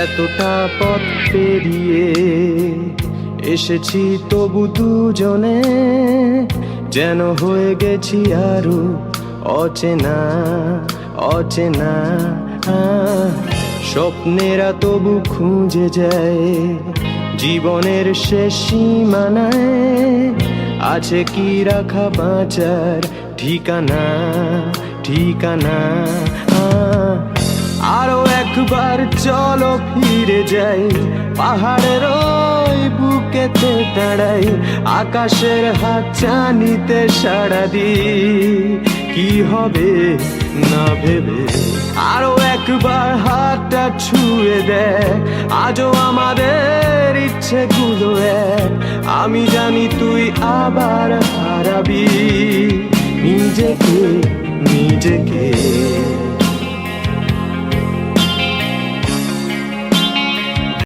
এতটা পথ পেরিয়ে এসেছি তবু দুজনে যেন হয়ে গেছি আরো অচেনা অচেনা। স্বপ্নেরা তবু খুঁজে যায় জীবনের শেষ সীমানায়, আছে কি রাখা বাঁচার ঠিকানা ঠিকানা। আরো একবার চলো ফিরে যাই পাহাড়ের ওই বুকেতে দাঁড়াই, আকাশের হাত চানিতে সাড়া দি কি হবে না ভেবে। আরো একবার হাতটা ছুঁয়ে দেয় আজও আমাদের ইচ্ছেগুলো এক, আমি জানি তুই আবার হারাবি নিজেকে নিজেকে।